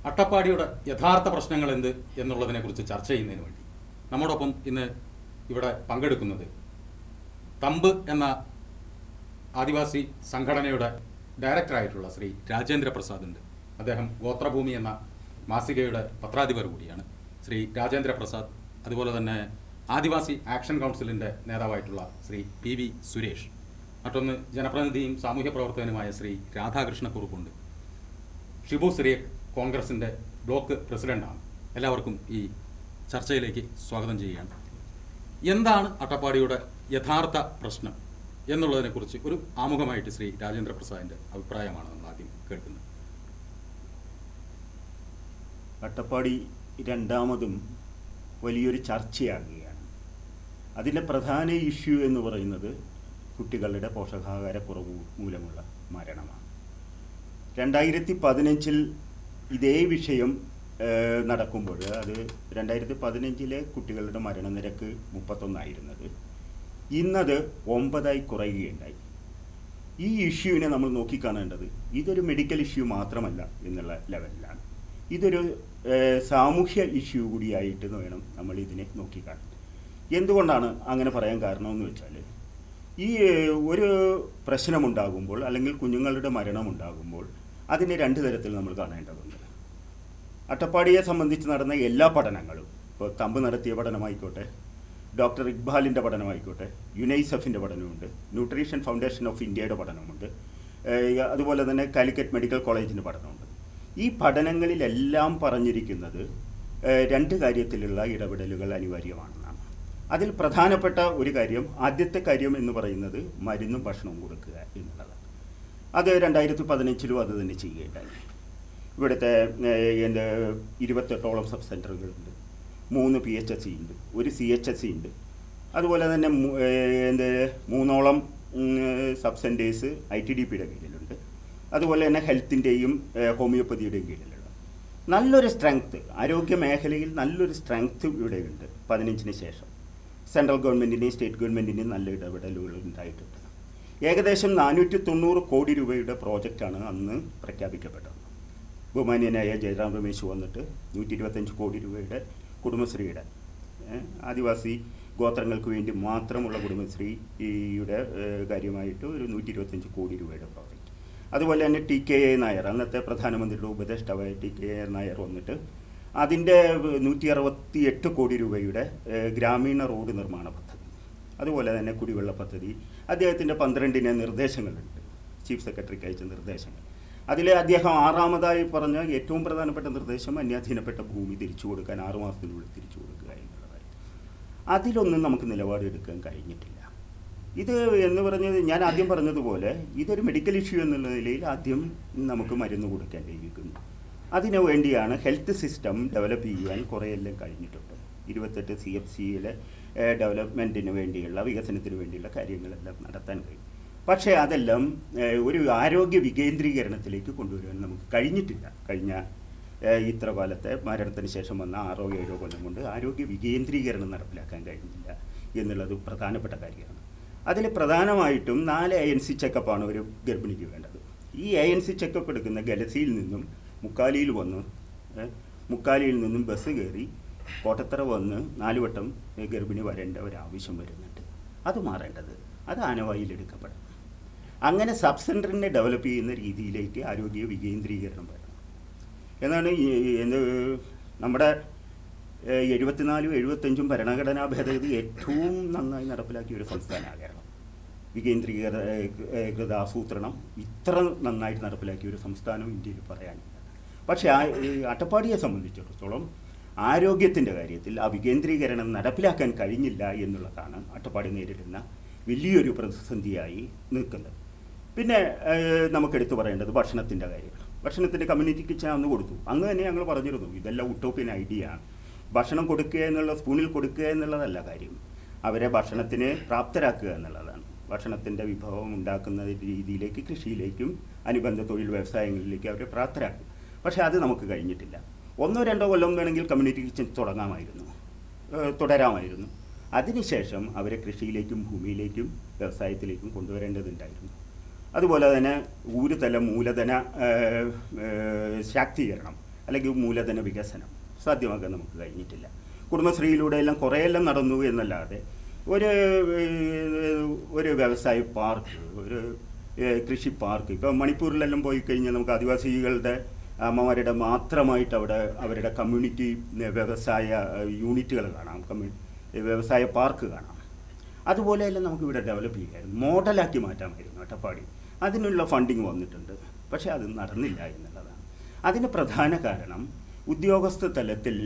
അട്ടപ്പാടിയുടെ യഥാർത്ഥ പ്രശ്നങ്ങൾ എന്ത് എന്നുള്ളതിനെക്കുറിച്ച് ചർച്ച ചെയ്യുന്നതിന് വേണ്ടി നമ്മോടൊപ്പം ഇന്ന് ഇവിടെ പങ്കെടുക്കുന്നത് തമ്പ് എന്ന ആദിവാസി സംഘടനയുടെ ഡയറക്ടറായിട്ടുള്ള ശ്രീ രാജേന്ദ്ര പ്രസാദ് ഉണ്ട്. അദ്ദേഹം ഗോത്രഭൂമി എന്ന മാസികയുടെ പത്രാധിപർ കൂടിയാണ് ശ്രീ രാജേന്ദ്ര പ്രസാദ്. അതുപോലെ തന്നെ ആദിവാസി ആക്ഷൻ കൗൺസിലിൻ്റെ നേതാവായിട്ടുള്ള ശ്രീ PV സുരേഷ്. മറ്റൊന്ന് ജനപ്രതിനിധിയും സാമൂഹ്യ പ്രവർത്തകനുമായ ശ്രീ രാധാകൃഷ്ണക്കുറുപ്പുണ്ട്. ഷിബു സിറിയക് കോൺഗ്രസിൻ്റെ ബ്ലോക്ക് പ്രസിഡൻ്റാണ്. എല്ലാവർക്കും ഈ ചർച്ചയിലേക്ക് സ്വാഗതം ചെയ്യുകയാണ്. എന്താണ് അട്ടപ്പാടിയുടെ യഥാർത്ഥ പ്രശ്നം എന്നുള്ളതിനെക്കുറിച്ച് ഒരു ആമുഖമായിട്ട് ശ്രീ രാജേന്ദ്ര പ്രസാദിൻ്റെ അഭിപ്രായമാണ് നമ്മൾ ആദ്യം കേൾക്കുന്നത്. അട്ടപ്പാടി രണ്ടാമതും വലിയൊരു ചർച്ചയാകുകയാണ്. അതിൻ്റെ പ്രധാന ഇഷ്യൂ എന്ന് പറയുന്നത് കുട്ടികളുടെ പോഷകാഹാരക്കുറവ് മൂലമുള്ള മരണമാണ്. 2015 ഇതേ വിഷയം നടക്കുമ്പോൾ അത് 2015 കുട്ടികളുടെ മരണനിരക്ക് 31 ഇന്നത് 9 കുറയുകയുണ്ടായി. ഈ ഇഷ്യൂവിനെ നമ്മൾ നോക്കിക്കാണേണ്ടത് ഇതൊരു മെഡിക്കൽ ഇഷ്യൂ മാത്രമല്ല എന്നുള്ള ലെവലിലാണ്. ഇതൊരു സാമൂഹ്യ ഇഷ്യൂ കൂടിയായിട്ട് വേണം നമ്മൾ ഇതിനെ നോക്കിക്കാണാൻ. എന്തുകൊണ്ടാണ് അങ്ങനെ പറയാൻ കാരണമെന്ന് വെച്ചാൽ, ഈ ഒരു പ്രശ്നമുണ്ടാകുമ്പോൾ അല്ലെങ്കിൽ കുഞ്ഞുങ്ങളുടെ മരണമുണ്ടാകുമ്പോൾ അതിനെ 2 തരത്തിൽ നമ്മൾ കാണേണ്ടതുണ്ട്. അട്ടപ്പാടിയെ സംബന്ധിച്ച് നടന്ന എല്ലാ പഠനങ്ങളും, ഇപ്പോൾ തമ്പ് നടത്തിയ പഠനമായിക്കോട്ടെ, ഡോക്ടർ ഇക്ബാലിൻ്റെ പഠനമായിക്കോട്ടെ, യുനൈസെഫിൻ്റെ പഠനമുണ്ട്, ന്യൂട്രീഷൻ ഫൗണ്ടേഷൻ ഓഫ് ഇന്ത്യയുടെ പഠനമുണ്ട്, അതുപോലെ തന്നെ കാലിക്കറ്റ് മെഡിക്കൽ കോളേജിൻ്റെ പഠനമുണ്ട്. ഈ പഠനങ്ങളിലെല്ലാം പറഞ്ഞിരിക്കുന്നത് 2 കാര്യത്തിലുള്ള ഇടപെടലുകൾ അനിവാര്യമാണെന്നാണ്. അതിൽ പ്രധാനപ്പെട്ട ഒരു കാര്യം, ആദ്യത്തെ കാര്യം എന്ന് പറയുന്നത് മരുന്നും ഭക്ഷണവും കൊടുക്കുക എന്നുള്ളതാണ്. അത് 2015 അത് തന്നെ ചെയ്യുകയുണ്ടായി. ഇവിടുത്തെ 28ഓളം സബ് സെൻ്ററുകളുണ്ട്, 3 PHSC ഉണ്ട്, 1 CHSC ഉണ്ട്. അതുപോലെ തന്നെ 3ഓളം സബ് സെൻറ്റേഴ്സ് ITDPയുടെ കീഴിലുണ്ട്. അതുപോലെ തന്നെ ഹെൽത്തിൻ്റെയും ഹോമിയോപ്പതിയുടെയും കീഴിലുള്ള നല്ലൊരു സ്ട്രെങ്ത്ത്, ആരോഗ്യ മേഖലയിൽ നല്ലൊരു സ്ട്രെങ്ത്ത് ഇവിടെയുണ്ട്. 15 ശേഷം സെൻട്രൽ ഗവൺമെൻറ്റിൻ്റെയും സ്റ്റേറ്റ് ഗവൺമെൻറ്റിൻ്റെയും നല്ല ഇടപെടലുകൾ ഉണ്ടായിട്ടുണ്ട്. ഏകദേശം 490 കോടി രൂപയുടെ പ്രോജക്റ്റാണ് അന്ന് പ്രഖ്യാപിക്കപ്പെട്ടത്. ബഹുമാന്യനായ ജയറാം രമേശ് വന്നിട്ട് 125 കോടി രൂപയുടെ കുടുംബശ്രീയുടെ, ആദിവാസി ഗോത്രങ്ങൾക്ക് വേണ്ടി മാത്രമുള്ള കുടുംബശ്രീയുടെ കാര്യമായിട്ട് ഒരു 125 കോടി രൂപയുടെ പ്രോജക്റ്റ്. അതുപോലെ തന്നെ TKA നായർ, അന്നത്തെ പ്രധാനമന്ത്രിയുടെ ഉപദേഷ്ടാവായ TKA നായർ വന്നിട്ട് അതിൻ്റെ 168 കോടി രൂപയുടെ ഗ്രാമീണ റോഡ് നിർമ്മാണ പദ്ധതി, അതുപോലെ തന്നെ കുടിവെള്ള പദ്ധതി, അദ്ദേഹത്തിൻ്റെ 12 നിർദ്ദേശങ്ങളുണ്ട്, ചീഫ് സെക്രട്ടറിക്ക് അയച്ച നിർദ്ദേശങ്ങൾ. അതിൽ അദ്ദേഹം 6ാമതായി പറഞ്ഞ ഏറ്റവും പ്രധാനപ്പെട്ട നിർദ്ദേശം അന്യാധീനപ്പെട്ട ഭൂമി തിരിച്ചു കൊടുക്കാൻ 6 മാസത്തിനുള്ളിൽ തിരിച്ചു കൊടുക്കുക എന്നുള്ളതായി. അതിലൊന്നും നമുക്ക് നിലപാടെടുക്കാൻ കഴിഞ്ഞിട്ടില്ല. ഇത് എന്ന് പറഞ്ഞത് ഞാൻ ആദ്യം പറഞ്ഞതുപോലെ ഇതൊരു മെഡിക്കൽ ഇഷ്യൂ എന്നുള്ള നിലയിൽ ആദ്യം നമുക്ക് മരുന്ന് കൊടുക്കേണ്ടിയിരിക്കുന്നു. അതിനു വേണ്ടിയാണ് ഹെൽത്ത് സിസ്റ്റം ഡെവലപ്പ് ചെയ്യാൻ കുറേയെല്ലാം കഴിഞ്ഞിട്ടുണ്ട്. 28 CFCയിലെ ഡെവലപ്മെൻറ്റിന് വേണ്ടിയുള്ള, വികസനത്തിന് വേണ്ടിയുള്ള കാര്യങ്ങളെല്ലാം നടത്താൻ കഴിയും. പക്ഷേ അതെല്ലാം ഒരു ആരോഗ്യ വികേന്ദ്രീകരണത്തിലേക്ക് കൊണ്ടുവരാൻ നമുക്ക് കഴിഞ്ഞിട്ടില്ല. കഴിഞ്ഞ ഇത്ര കാലത്തെ മരണത്തിന് ശേഷം വന്ന 6-7 കൊല്ലം കൊണ്ട് ആരോഗ്യ വികേന്ദ്രീകരണം നടപ്പിലാക്കാൻ കഴിഞ്ഞില്ല എന്നുള്ളത് പ്രധാനപ്പെട്ട കാര്യമാണ്. അതിൽ പ്രധാനമായിട്ടും 4 ANC ചെക്കപ്പാണ് ഒരു ഗർഭിണിക്ക് വേണ്ടത്. ഈ ANC ചെക്കപ്പ് എടുക്കുന്ന ഗലസിയിൽ നിന്നും മുക്കാലിയിൽ വന്ന്, മുക്കാലിയിൽ നിന്നും ബസ് കയറി കോട്ടത്തറ വന്ന് 4 വട്ടം ഗർഭിണി വരേണ്ട ഒരാവശ്യം വരുന്നുണ്ട്. അത് മാറേണ്ടത്, അത് ആനവായിലെടുക്കപ്പെടണം. അങ്ങനെ സബ് സെൻറ്ററിനെ ഡെവലപ്പ് ചെയ്യുന്ന രീതിയിലേക്ക് ആരോഗ്യ വികേന്ദ്രീകരണം വരണം എന്നാണ് നമ്മുടെ 74-75 ഭരണഘടനാ ഭേദഗതി ഏറ്റവും നന്നായി നടപ്പിലാക്കിയ ഒരു സംസ്ഥാനമാണ് കേരളം. വികേന്ദ്രീകൃത ആസൂത്രണം ഇത്ര നന്നായിട്ട് നടപ്പിലാക്കിയ ഒരു സംസ്ഥാനം ഇന്ത്യയിൽ പറയാനില്ല. പക്ഷേ അട്ടപ്പാടിയെ സംബന്ധിച്ചിടത്തോളം ആരോഗ്യത്തിൻ്റെ കാര്യത്തിൽ ആ വികേന്ദ്രീകരണം നടപ്പിലാക്കാൻ കഴിഞ്ഞില്ല എന്നുള്ളതാണ് അട്ടപ്പാടി നേരിടുന്ന വലിയൊരു പ്രതിസന്ധിയായി നിൽക്കുന്നത്. പിന്നെ നമുക്കെടുത്തു പറയേണ്ടത് ഭക്ഷണത്തിൻ്റെ കാര്യമാണ്. ഭക്ഷണത്തിൻ്റെ കമ്മ്യൂണിറ്റി കിച്ചൺ അന്ന് കൊടുത്തു. അന്ന് തന്നെ ഞങ്ങൾ പറഞ്ഞിരുന്നു ഇതെല്ലാം ഉട്ടോപ്യൻ ഐഡിയ ആണ്. ഭക്ഷണം കൊടുക്കുക എന്നുള്ള, സ്പൂണിൽ കൊടുക്കുക എന്നുള്ളതല്ല കാര്യം, അവരെ ഭക്ഷണത്തിന് പ്രാപ്തരാക്കുക എന്നുള്ളതാണ്. ഭക്ഷണത്തിൻ്റെ വിഭവം ഉണ്ടാക്കുന്ന രീതിയിലേക്ക്, കൃഷിയിലേക്കും അനുബന്ധ തൊഴിൽ വ്യവസായങ്ങളിലേക്ക് അവരെ പ്രാപ്തരാക്കുക. പക്ഷേ അത് നമുക്ക് കഴിഞ്ഞിട്ടില്ല. 1-2 കൊല്ലം വേണമെങ്കിൽ കമ്മ്യൂണിറ്റി കിച്ചൺ തുടരാമായിരുന്നു. അതിനുശേഷം അവരെ കൃഷിയിലേക്കും ഭൂമിയിലേക്കും വ്യവസായത്തിലേക്കും കൊണ്ടുവരേണ്ടതുണ്ടായിരുന്നു. അതുപോലെ തന്നെ ഊരുതല മൂലധന ശാക്തീകരണം, അല്ലെങ്കിൽ മൂലധന വികസനം സാധ്യമാക്കാൻ നമുക്ക് കഴിഞ്ഞിട്ടില്ല. കുടുംബശ്രീയിലൂടെ എല്ലാം കുറേയെല്ലാം നടന്നു എന്നല്ലാതെ ഒരു വ്യവസായ പാർക്ക്, ഒരു കൃഷി പാർക്ക്, ഇപ്പോൾ മണിപ്പൂരിലെല്ലാം പോയി കഴിഞ്ഞാൽ നമുക്ക് ആദിവാസികളുടെ അമ്മമാരുടെ മാത്രമായിട്ട് അവിടെ അവരുടെ കമ്മ്യൂണിറ്റി വ്യവസായ യൂണിറ്റുകൾ കാണാം, വ്യവസായ പാർക്ക് കാണാം. അതുപോലെയെല്ലാം നമുക്കിവിടെ ഡെവലപ്പ് ചെയ്യാമായിരുന്നു, മോഡലാക്കി മാറ്റാമായിരുന്നു അട്ടപ്പാടി. അതിനുള്ള ഫണ്ടിങ് വന്നിട്ടുണ്ട്, പക്ഷേ അത് നടന്നില്ല എന്നുള്ളതാണ്. അതിന് പ്രധാന കാരണം ഉദ്യോഗസ്ഥ തലത്തിൽ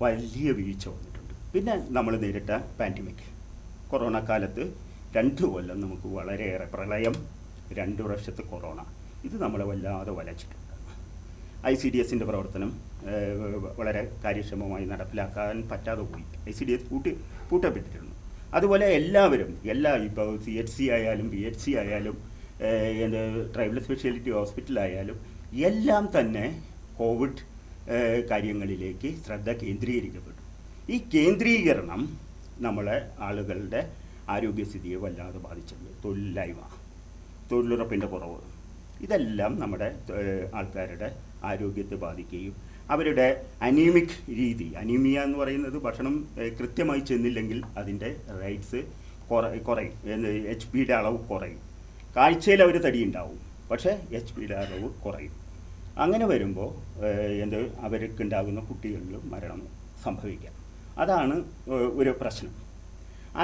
വലിയ വീഴ്ച വന്നിട്ടുണ്ട്. പിന്നെ നമ്മൾ നേരിട്ട പാൻഡമിക്, കൊറോണ കാലത്ത് 2 കൊല്ലം നമുക്ക് വളരെയേറെ പ്രളയം, 2 വർഷത്തെ കൊറോണ, ഇത് നമ്മളെ വല്ലാതെ വലച്ചിട്ടുണ്ട്. ICDSൻ്റെ പ്രവർത്തനം വളരെ കാര്യക്ഷമമായി നടപ്പിലാക്കാൻ പറ്റാതെ പോയി. ICDS പൂട്ടപ്പെട്ടിരുന്നു. അതുപോലെ എല്ലാവരും ഇപ്പോൾ CHC ആയാലും BHC ആയാലും ട്രൈബൽ സ്പെഷ്യാലിറ്റി ഹോസ്പിറ്റലായാലും എല്ലാം തന്നെ കോവിഡ് കാര്യങ്ങളിലേക്ക് ശ്രദ്ധ കേന്ദ്രീകരിക്കപ്പെട്ടു. ഈ കേന്ദ്രീകരണം നമ്മളെ ആളുകളുടെ ആരോഗ്യസ്ഥിതിയെ വല്ലാതെ ബാധിച്ചിട്ടുണ്ട്. തൊഴിലില്ലായ്മ, തൊഴിലുറപ്പിൻ്റെ കുറവ്, ഇതെല്ലാം നമ്മുടെ ആൾക്കാരുടെ ആരോഗ്യത്തെ ബാധിക്കുകയും അവരുടെ അനീമിക് രീതി, അനീമിയ എന്ന് പറയുന്നത് ഭക്ഷണം കൃത്യമായി ചെന്നില്ലെങ്കിൽ അതിൻ്റെ റൈറ്റ്സ് കുറയും, HP അളവ് കുറയും. കാഴ്ചയിൽ അവർ തടിയുണ്ടാവും, പക്ഷേ HP അളവ് കുറയും. അങ്ങനെ വരുമ്പോൾ അവർക്കുണ്ടാകുന്ന കുട്ടികളിലും മരണം സംഭവിക്കാം. അതാണ് ഒരു പ്രശ്നം.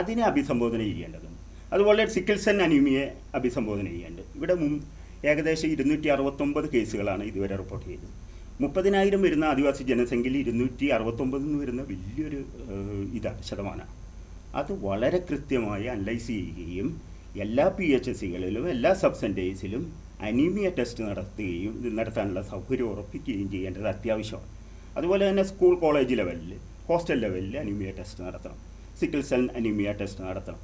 അതിനെ അഭിസംബോധന ചെയ്യേണ്ടതും. അതുപോലെ സിക്കിൾ സെൽ അനീമിയെ അഭിസംബോധന ചെയ്യേണ്ടത്. ഇവിടെ ഏകദേശം 269 കേസുകളാണ് ഇതുവരെ റിപ്പോർട്ട് ചെയ്തത്. 30,000 വരുന്ന ആദിവാസി ജനസംഖ്യയിൽ 269 വരുന്ന വലിയൊരു ശതമാനമാണ്. അത് വളരെ കൃത്യമായി അനലൈസ് ചെയ്യുകയും എല്ലാ PHSകളിലും എല്ലാ സബ് സെൻറ്റേഴ്സിലും അനീമിയ ടെസ്റ്റ് നടത്താനുള്ള സൗകര്യം ഉറപ്പിക്കുകയും ചെയ്യേണ്ടത് അത്യാവശ്യമാണ്. അതുപോലെ തന്നെ സ്കൂൾ കോളേജ് ലെവലിൽ, ഹോസ്റ്റൽ ലെവലിൽ അനീമിയ ടെസ്റ്റ് നടത്തണം, സിക്കിൾ സെൽ അനീമിയ ടെസ്റ്റ് നടത്തണം.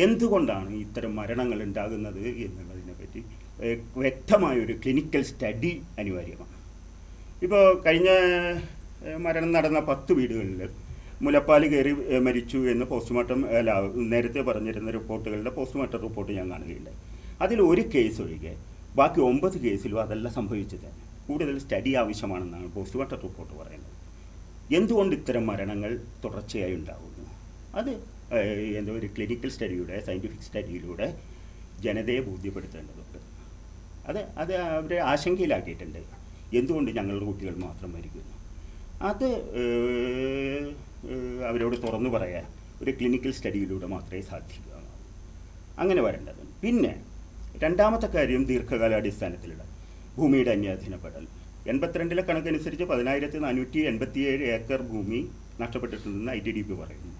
എന്തുകൊണ്ടാണ് ഇത്തരം മരണങ്ങൾ ഉണ്ടാകുന്നത് എന്നുള്ളതിനെപ്പറ്റി വ്യക്തമായൊരു ക്ലിനിക്കൽ സ്റ്റഡി അനിവാര്യമാണ്. ഇപ്പോൾ കഴിഞ്ഞ മരണം നടന്ന 10 വീടുകളിൽ മുലപ്പാൽ കയറി മരിച്ചു എന്ന് പോസ്റ്റ്മോർട്ടം നേരത്തെ പറഞ്ഞിരുന്ന റിപ്പോർട്ടുകളുടെ പോസ്റ്റ്മോർട്ടം റിപ്പോർട്ട് ഞാൻ കാണുകയുണ്ടായി. അതിൽ ഒരു കേസ് ഒഴികെ ബാക്കി 9 കേസിലും അതല്ല സംഭവിച്ചത്. കൂടുതൽ സ്റ്റഡി ആവശ്യമാണെന്നാണ് പോസ്റ്റ്മോർട്ടം റിപ്പോർട്ട് പറയുന്നത്. എന്തുകൊണ്ട് ഇത്തരം മരണങ്ങൾ തുടർച്ചയായി ഉണ്ടാകുന്നു? അത് ഒരു ക്ലിനിക്കൽ സ്റ്റഡിയുടെ, സയൻറ്റിഫിക് സ്റ്റഡിയിലൂടെ ജനതയെ ബോധ്യപ്പെടുത്തേണ്ടതുണ്ട്. അത് അവരെ ആശങ്കയിലാക്കിയിട്ടുണ്ട്. എന്തുകൊണ്ട് ഞങ്ങളുടെ കുട്ടികൾ മാത്രം മരിക്കുന്നു? അത് അവരോട് തുറന്നു പറയാൻ ഒരു ക്ലിനിക്കൽ സ്റ്റഡിയിലൂടെ മാത്രമേ സാധിക്കുകയുള്ളൂ. അങ്ങനെ വരേണ്ടത്. പിന്നെ രണ്ടാമത്തെ കാര്യം ദീർഘകാലാടിസ്ഥാനത്തിലുള്ള ഭൂമിയുടെ അന്യാധീനപ്പെടൽ. 82 കണക്കനുസരിച്ച് 10,487 ഏക്കർ ഭൂമി നഷ്ടപ്പെട്ടിട്ടുണ്ടെന്ന് ITDP പറയുന്നു.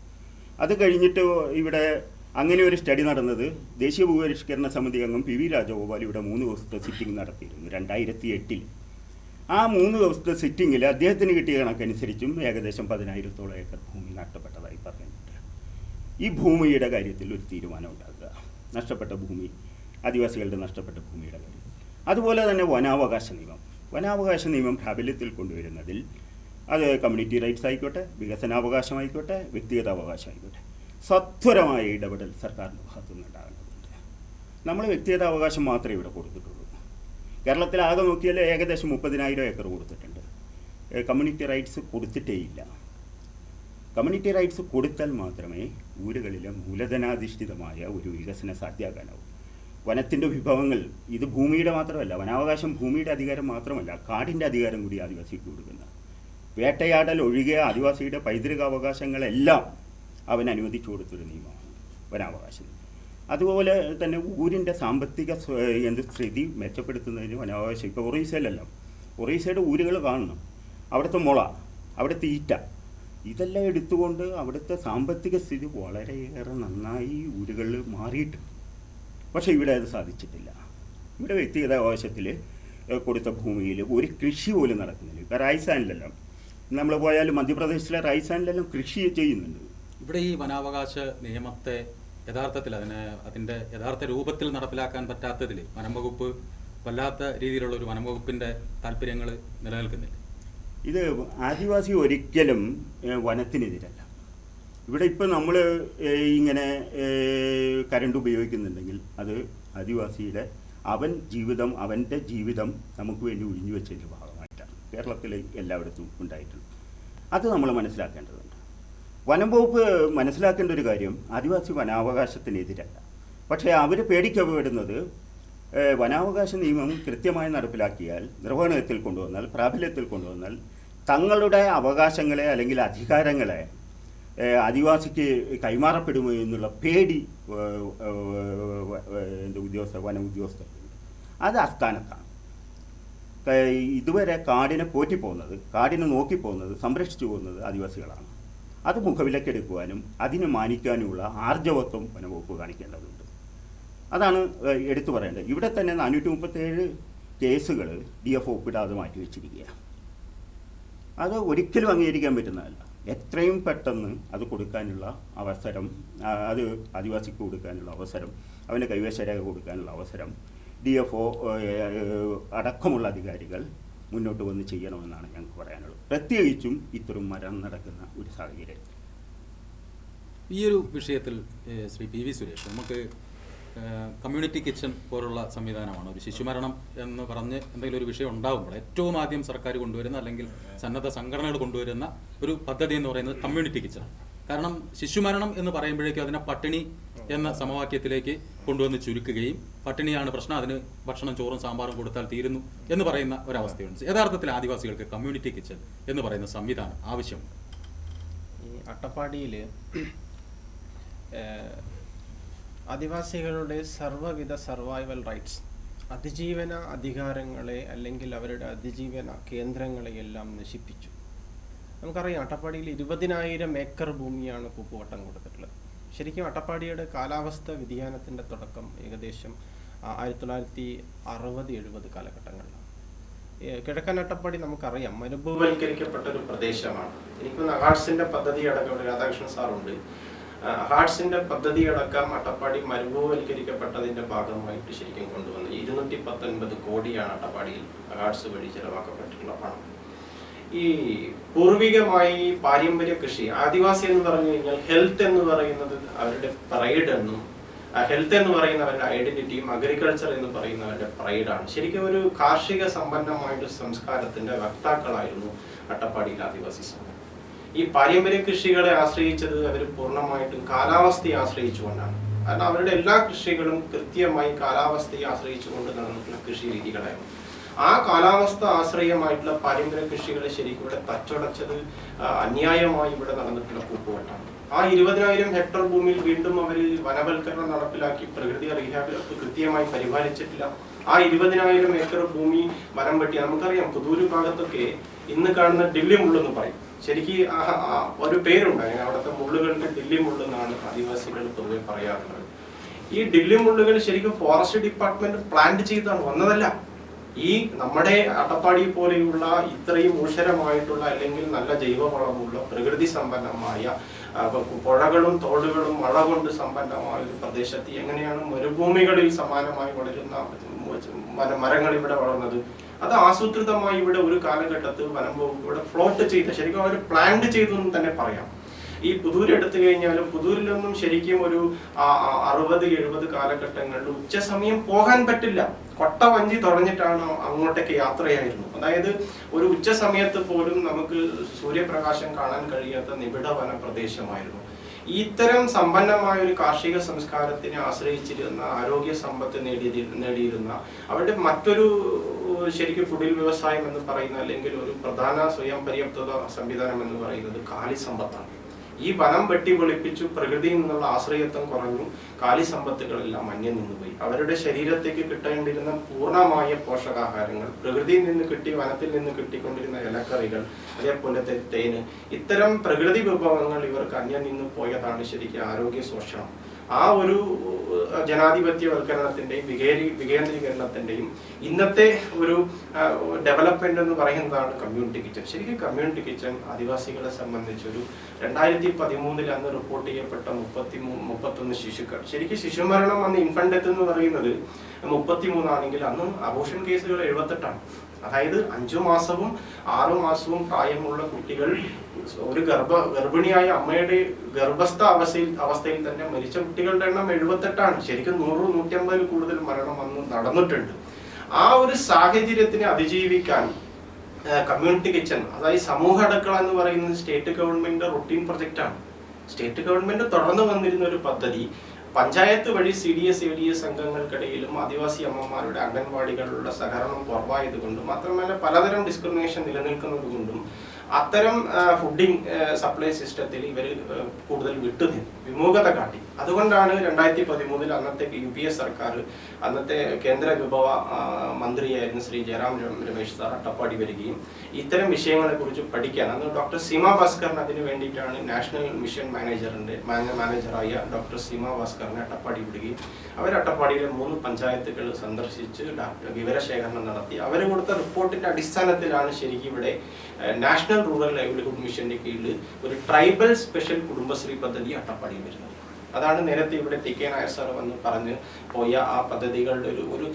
അത് കഴിഞ്ഞിട്ട് ഇവിടെ അങ്ങനെ ഒരു സ്റ്റഡി നടന്നത് ദേശീയ ഭൂപരിഷ്കരണ സമിതി അംഗം PV രാജഗോപാൽ ഇവിടെ 3 ദിവസത്തെ സിറ്റിംഗ് നടത്തിയിരുന്നു 2008. ആ 3 ദിവസത്തെ സിറ്റിങ്ങിൽ അദ്ദേഹത്തിന് കിട്ടിയ കണക്കനുസരിച്ചും ഏകദേശം 10,000-ഓളം ഏക്കർ ഭൂമി നഷ്ടപ്പെട്ടതായി പറയുന്നുണ്ട്. ഈ ഭൂമിയുടെ കാര്യത്തിൽ ഒരു തീരുമാനം ഉണ്ടാക്കുക, നഷ്ടപ്പെട്ട ഭൂമി, ആദിവാസികളുടെ നഷ്ടപ്പെട്ട ഭൂമിയുടെ കാര്യം. അതുപോലെ തന്നെ വനാവകാശ നിയമം പ്രാബല്യത്തിൽ കൊണ്ടുവരുന്നതിൽ അത് കമ്മ്യൂണിറ്റി റൈറ്റ്സ് ആയിക്കോട്ടെ, വികസനാവകാശമായിക്കോട്ടെ, വ്യക്തിഗത അവകാശമായിക്കോട്ടെ, സത്വരമായ ഇടപെടൽ സർക്കാരിൻ്റെ ഭാഗത്തുനിന്ന് ഉണ്ടാകേണ്ടതുണ്ട്. നമ്മൾ വ്യക്തിഗതാവകാശം മാത്രമേ ഇവിടെ കൊടുത്തിട്ടുള്ളൂ. കേരളത്തിൽ ആകെ നോക്കിയാൽ ഏകദേശം 30,000 ഏക്കർ കൊടുത്തിട്ടുണ്ട്. കമ്മ്യൂണിറ്റി റൈറ്റ്സ് കൊടുത്തിട്ടേയില്ല. കമ്മ്യൂണിറ്റി റൈറ്റ്സ് കൊടുത്താൽ മാത്രമേ ഊരുകളിലെ മൂലധനാധിഷ്ഠിതമായ ഒരു വികസനം സാധ്യമാകാനാവൂ. വനത്തിൻ്റെ വിഭവങ്ങൾ, ഇത് ഭൂമിയുടെ മാത്രമല്ല, വനാവകാശം ഭൂമിയുടെ അധികാരം മാത്രമല്ല, കാടിൻ്റെ അധികാരം കൂടി ആദിവാസിക്ക് കൊടുക്കുന്ന, വേട്ടയാടൽ ഒഴികെ ആദിവാസിയുടെ പൈതൃകാവകാശങ്ങളെല്ലാം അവൻ അനുവദിച്ചു കൊടുത്തൊരു നിയമമാണ് വനാവകാശം. അതുപോലെ തന്നെ ഊരിൻ്റെ സാമ്പത്തിക സ്ഥിതി മെച്ചപ്പെടുത്തുന്നതിന് വനാവകാശം. ഇപ്പോൾ ഒറീസയുടെ ഊരുകൾ കാണണം, അവിടുത്തെ മുള, അവിടുത്തെ ഈറ്റ, ഇതെല്ലാം എടുത്തുകൊണ്ട് അവിടുത്തെ സാമ്പത്തിക സ്ഥിതി വളരെയേറെ നന്നായി ഊരുകളിൽ മാറിയിട്ടുണ്ട്. പക്ഷേ ഇവിടെ അത് സാധിച്ചിട്ടില്ല. ഇവിടെ വ്യക്തിഗത അവകാശത്തിൽ കൊടുത്ത ഭൂമിയിൽ ഒരു കൃഷി പോലും നടക്കുന്നില്ല. ഇപ്പോൾ റൈസാനിലെല്ലാം നമ്മൾ പോയാലും മധ്യപ്രദേശിലെ റൈസാനിലെല്ലാം കൃഷി ചെയ്യുന്നുണ്ട്. ഇവിടെ ഈ വനാവകാശ നിയമത്തെ യഥാർത്ഥത്തിൽ അതിൻ്റെ യഥാർത്ഥ രൂപത്തിൽ നടപ്പിലാക്കാൻ പറ്റാത്തതിൽ വനം വകുപ്പ് വല്ലാത്ത രീതിയിലുള്ള ഒരു വനം വകുപ്പിൻ്റെ താല്പര്യങ്ങൾ നിലനിൽക്കുന്നില്ല. ഇത് ആദിവാസി ഒരിക്കലും വനത്തിനെതിരല്ല. ഇവിടെ ഇപ്പോൾ നമ്മൾ ഇങ്ങനെ കരണ്ട് ഉപയോഗിക്കുന്നുണ്ടെങ്കിൽ അത് ആദിവാസിയുടെ അവൻ്റെ ജീവിതം നമുക്ക് വേണ്ടി ഒഴിഞ്ഞു വെച്ചതിൻ്റെ ഭാഗമായിട്ടാണ്. കേരളത്തിൽ എല്ലായിടത്തും ഉണ്ടായിട്ടുണ്ട്. അത് നമ്മൾ മനസ്സിലാക്കേണ്ടതുണ്ട്. വനം വകുപ്പ് മനസ്സിലാക്കേണ്ട ഒരു കാര്യം ആദിവാസി വനാവകാശത്തിനെതിരല്ല. പക്ഷേ അവർ പേടിക്കപ്പെടുന്നത് വനാവകാശ നിയമം കൃത്യമായി നടപ്പിലാക്കിയാൽ, നിർവഹണത്തിൽ കൊണ്ടുവന്നാൽ, പ്രാബല്യത്തിൽ കൊണ്ടുവന്നാൽ തങ്ങളുടെ അവകാശങ്ങളെ അല്ലെങ്കിൽ അധികാരങ്ങളെ ആദിവാസിക്ക് കൈമാറപ്പെടുമോ എന്നുള്ള പേടി വന ഉദ്യോഗസ്ഥരുണ്ട്. അത് അസ്ഥാനത്താണ്. ഇതുവരെ കാടിനെ പോറ്റിപ്പോകുന്നത്, കാടിനെ നോക്കിപ്പോകുന്നത്, സംരക്ഷിച്ചു പോകുന്നത് ആദിവാസികളാണ്. അത് മുഖവിലക്കെടുക്കുവാനും അതിനെ മാനിക്കാനുമുള്ള ആർജവത്വം വനവകുപ്പ് കാണിക്കേണ്ടതുണ്ട്. അതാണ് എടുത്തു പറയേണ്ടത്. ഇവിടെ തന്നെ 437 കേസുകൾ DFO ഒപ്പിടാതെ മാറ്റിവെച്ചിരിക്കുകയാണ്. അത് ഒരിക്കലും അംഗീകരിക്കാൻ പറ്റുന്നതല്ല. എത്രയും പെട്ടെന്ന് അത് കൊടുക്കാനുള്ള അവസരം, അത് ആദിവാസിക്ക് കൊടുക്കാനുള്ള അവസരം, അവൻ്റെ കൈവശരേഖ കൊടുക്കാനുള്ള അവസരം DFO അടക്കമുള്ള അധികാരികൾ മുന്നോട്ട് വന്ന് ചെയ്യണമെന്നാണ് ഞങ്ങൾക്ക് പറയാനുള്ളത്. പ്രത്യേകിച്ചും ഇത്തരം മരണം നടക്കുന്ന ഒരു സാഹചര്യം. ഈ ഒരു വിഷയത്തിൽ ശ്രീ PV സുരേഷ്, നമുക്ക് കമ്മ്യൂണിറ്റി കിച്ചൺ പോലുള്ള സംവിധാനമാണ് ഒരു ശിശുമരണം എന്ന് പറഞ്ഞ് എന്തെങ്കിലും ഒരു വിഷയം ഉണ്ടാകുമ്പോൾ ഏറ്റവും ആദ്യം സർക്കാർ കൊണ്ടുവരുന്ന അല്ലെങ്കിൽ സന്നദ്ധ സംഘടനകൾ കൊണ്ടുവരുന്ന ഒരു പദ്ധതി എന്ന് പറയുന്നത് കമ്മ്യൂണിറ്റി കിച്ചൺ. കാരണം ശിശുമരണം എന്ന് പറയുമ്പോഴേക്കും അതിനെ പട്ടിണി എന്ന സമവാക്യത്തിലേക്ക് കൊണ്ടുവന്ന് ചുരുക്കുകയും പട്ടിണിയാണ് പ്രശ്നം, അതിന് ഭക്ഷണം ചോറും സാമ്പാറും കൊടുത്താൽ തീരുന്നു എന്ന് പറയുന്ന ഒരവസ്ഥയുണ്ട്. യഥാർത്ഥത്തിൽ ആദിവാസികൾക്ക് കമ്മ്യൂണിറ്റി കിച്ചൺ എന്ന് പറയുന്ന സംവിധാനം ആവശ്യമുണ്ട്. ഈ അട്ടപ്പാടിയിൽ ആദിവാസികളുടെ സർവ്വവിധ സർവൈവൽ റൈറ്റ്സ്, അതിജീവന അധികാരങ്ങളെ അല്ലെങ്കിൽ അവരുടെ അതിജീവന കേന്ദ്രങ്ങളെയെല്ലാം നശിപ്പിച്ചു. നമുക്കറിയാം, അട്ടപ്പാടിയിൽ 20,000 ഏക്കർ ഭൂമിയാണ് കൂപ്പുവട്ടം കൊടുത്തിട്ടുള്ളത്. ശരിക്കും അട്ടപ്പാടിയുടെ കാലാവസ്ഥ വ്യതിയാനത്തിൻ്റെ തുടക്കം ഏകദേശം 1960-70 കാലഘട്ടങ്ങളിലാണ്. കിഴക്കൻ അട്ടപ്പാടി നമുക്കറിയാം മരുഭൂവൽക്കരിക്കപ്പെട്ട ഒരു പ്രദേശമാണ്. എനിക്കൊന്ന് ഹാർട്സിൻ്റെ പദ്ധതി അടക്കം രാധാകൃഷ്ണൻ സാറുണ്ട്. ഹാർട്സിൻ്റെ പദ്ധതി അടക്കം അട്ടപ്പാടി മരുഭൂവൽക്കരിക്കപ്പെട്ടതിൻ്റെ ഭാഗമായിട്ട് ശരിക്കും കൊണ്ടുവന്നു. 219 കോടിയാണ് അട്ടപ്പാടിയിൽ ഹാർട്സ് വഴി ചെലവാക്കപ്പെട്ടിട്ടുള്ള പണം. ഈ പൂർവികമായി പാരമ്പര്യ കൃഷി, ആദിവാസി എന്ന് പറഞ്ഞു കഴിഞ്ഞാൽ ഹെൽത്ത് എന്ന് പറയുന്നത് അവരുടെ പ്രൈഡ് എന്നും, ഹെൽത്ത് എന്ന് പറയുന്ന അവരുടെ ഐഡന്റിറ്റിയും അഗ്രികൾച്ചർ എന്ന് പറയുന്ന അവരുടെ പ്രൈഡാണ്. ശരിക്കും ഒരു കാർഷിക സമ്പന്നമായിട്ട് സംസ്കാരത്തിന്റെ വക്താക്കളായിരുന്നു അട്ടപ്പാടിയിൽ ആദിവാസി സമൂഹം. ഈ പാരമ്പര്യ കൃഷികളെ ആശ്രയിച്ചത് അവർ പൂർണ്ണമായിട്ടും കാലാവസ്ഥയെ ആശ്രയിച്ചുകൊണ്ടാണ്. കാരണം അവരുടെ എല്ലാ കൃഷികളും കൃത്യമായി കാലാവസ്ഥയെ ആശ്രയിച്ചുകൊണ്ട് നടന്നിട്ടുള്ള കൃഷി രീതികളായിരുന്നു. ആ കാലാവസ്ഥ ആശ്രയമായിട്ടുള്ള പാരമ്പര്യ കൃഷികളെ ശരിക്കും ഇവിടെ തച്ചുടച്ചത് അന്യായമായി ഇവിടെ നടന്നിട്ടുള്ള കൂപ്പുവട്ടാണ്. ആ 20,000 ഹെക്ടർ ഭൂമിയിൽ വീണ്ടും അവർ വനവൽക്കരണം നടപ്പിലാക്കി പ്രകൃതി റീഹാബിലിറ്റി കൃത്യമായി പരിപാലിച്ചിട്ടില്ല. ആ 20,000 ഏക്കർ ഭൂമി വനം വെട്ടി. നമുക്കറിയാം, പുതൂര് ഭാഗത്തൊക്കെ ഇന്ന് കാണുന്ന ഡില്ലി മുള്ളെന്ന് പറയും. ശരിക്കും ഒരു പേരുണ്ട് അവിടുത്തെ മുള്ളുകളുടെ ഡില്ലി മുള്ളെന്നാണ് ആദിവാസികൾ പൊതുവെ പറയാറുള്ളത്. ഈ ഡില്ലി മുള്ളുകൾ ശരിക്കും ഫോറസ്റ്റ് ഡിപ്പാർട്ട്മെന്റ് പ്ലാന്റ് ചെയ്താണ് വന്നതല്ല. ഈ നമ്മുടെ അട്ടപ്പാടി പോലെയുള്ള ഇത്രയും ഊഷരമായിട്ടുള്ള അല്ലെങ്കിൽ നല്ല ജൈവവളമുള്ള പ്രകൃതി സമ്പന്നമായ പുഴകളും തോടുകളും മഴ കൊണ്ട് സമ്പന്നമായ ഒരു പ്രദേശത്ത് എങ്ങനെയാണ് മരുഭൂമികളിൽ സമാനമായി വളരുന്ന മരങ്ങൾ ഇവിടെ വളർന്നത്? അത് ആസൂത്രിതമായി ഇവിടെ ഒരു കാലഘട്ടത്തിൽ വനം വകുപ്പ് ഇവിടെ ഫ്ലോട്ട് ചെയ്ത് ശരിക്കും അവർ പ്ലാന്റ് ചെയ്തു എന്ന് തന്നെ പറയാം. ഈ പുതൂര് എടുത്തു കഴിഞ്ഞാലും പുതൂരിലൊന്നും ശരിക്കും ഒരു 60-70 കാലഘട്ടങ്ങളിൽ ഉച്ച സമയം പോകാൻ പറ്റില്ല. കൊട്ട വഞ്ചി തുറഞ്ഞിട്ടാണ് അങ്ങോട്ടേക്ക് യാത്രയായിരുന്നു. അതായത് ഒരു ഉച്ച സമയത്ത് പോലും നമുക്ക് സൂര്യപ്രകാശം കാണാൻ കഴിയാത്ത നിബിഡ വന പ്രദേശമായിരുന്നു. ഇത്തരം സമ്പന്നമായ ഒരു കാർഷിക സംസ്കാരത്തിനെ ആശ്രയിച്ചിരുന്ന, ആരോഗ്യ സമ്പത്ത് നേടിയിരുന്ന അവരുടെ മറ്റൊരു ശരിക്കും കുടിൽ വ്യവസായം എന്ന് പറയുന്ന അല്ലെങ്കിൽ ഒരു പ്രധാന സ്വയം പര്യാപ്തത സംവിധാനം എന്ന് പറയുന്നത് കാലി സമ്പത്താണ്. ഈ വനം വെട്ടി വെളിപ്പിച്ചു, പ്രകൃതിയിൽ നിന്നുള്ള ആശ്രയത്വം കുറഞ്ഞു, കാലി സമ്പത്തുകളെല്ലാം അന്യം നിന്നുപോയി. അവരുടെ ശരീരത്തേക്ക് കിട്ടേണ്ടിരുന്ന പൂർണ്ണമായ പോഷകാഹാരങ്ങൾ, പ്രകൃതിയിൽ നിന്ന് കിട്ടി, വനത്തിൽ നിന്ന് കിട്ടിക്കൊണ്ടിരുന്ന ഇലക്കറികൾ, അതേപോലത്തെ തേന്, ഇത്തരം പ്രകൃതി വിഭവങ്ങൾ ഇവർക്ക് അന്യം നിന്ന് പോയതാണ് ശരിക്കും ആരോഗ്യ ശോഷണം. ആ ഒരു ജനാധിപത്യവൽക്കരണത്തിന്റെയും വികേന്ദ്രീകരണത്തിന്റെയും ഇന്നത്തെ ഒരു ഡെവലപ്മെന്റ് എന്ന് പറയുന്നതാണ് കമ്മ്യൂണിറ്റി കിച്ചൺ. ശരിക്കും കമ്മ്യൂണിറ്റി കിച്ചൺ ആദിവാസികളെ സംബന്ധിച്ചൊരു 2013 അന്ന് റിപ്പോർട്ട് ചെയ്യപ്പെട്ട 31 ശിശുക്കൾ, ശരിക്കും ശിശുമരണം അന്ന് ഇൻഫന്റ് ഡെത്ത് എന്ന് പറയുന്നത് 33 ആണെങ്കിൽ അന്ന് അബോർഷൻ കേസുകൾ 78ആണ്. അതായത് 5 മാസവും 6 മാസവും പ്രായമുള്ള കുട്ടികൾ ഒരു ഗർഭിണിയായ അമ്മയുടെ ഗർഭസ്ഥ അവസ്ഥയിൽ തന്നെ മരിച്ച കുട്ടികളുടെ എണ്ണം 78ആണ്. ശരിക്കും 100-150 കൂടുതൽ മരണം അന്ന് നടന്നിട്ടുണ്ട്. ആ ഒരു സാഹചര്യത്തിനെ അതിജീവിക്കാൻ കമ്മ്യൂണിറ്റി കിച്ചൺ, അതായത് സമൂഹ അടുക്കള എന്ന് പറയുന്നത് സ്റ്റേറ്റ് ഗവൺമെന്റിന്റെ റൊട്ടീൻ പ്രൊജക്റ്റാണ്. സ്റ്റേറ്റ് ഗവൺമെന്റ് തുടർന്ന് വന്നിരുന്ന ഒരു പദ്ധതി. പഞ്ചായത്ത് വഴി CDS ADS അംഗങ്ങൾക്കിടയിലും ആദിവാസി അമ്മമാരുടെ അംഗൻവാടികളുടെ സഹകരണം കുറവായതുകൊണ്ടും മാത്രമല്ല പലതരം ഡിസ്ക്രിമിനേഷൻ നിലനിൽക്കുന്നത് കൊണ്ടും അത്തരം ഫുഡിങ് സപ്ലൈ സിസ്റ്റത്തിൽ ഇവർ കൂടുതൽ വിമുഖത കാട്ടി. അതുകൊണ്ടാണ് 2013 അന്നത്തെ UPS സർക്കാർ, അന്നത്തെ കേന്ദ്ര വിഭവ മന്ത്രിയായിരുന്ന ശ്രീ ജയറാം രമേശ് സാർ അട്ടപ്പാടി വരികയും ഇത്തരം വിഷയങ്ങളെ കുറിച്ച് പഠിക്കാൻ, അന്ന് ഡോക്ടർ സീമ ഭാസ്കറിന് അതിന് വേണ്ടിയിട്ടാണ് നാഷണൽ മിഷൻ മാനേജറായ ഡോക്ടർ സീമ ഭാസ്കറിനെ അട്ടപ്പാടി വിടുകയും അവർ അട്ടപ്പാടിയിലെ 3 പഞ്ചായത്തുകൾ സന്ദർശിച്ച് വിവരശേഖരണം നടത്തി. അവർ കൊടുത്ത റിപ്പോർട്ടിന്റെ അടിസ്ഥാനത്തിലാണ് ശരിക്കും ഇവിടെ നാഷണൽ റൂറൽ ലൈവ്ലിഹുഡ് മിഷന്റെ കീഴിൽ ഒരു ട്രൈബൽ സ്പെഷ്യൽ കുടുംബശ്രീ പദ്ധതി അട്ടപ്പാടിയിൽ വരുന്നത്. അതാണ് നേരത്തെ ഇവിടെ TK നായർ സാർ വന്ന് പറഞ്ഞ് പോയ ആ പദ്ധതികളുടെ ഒരു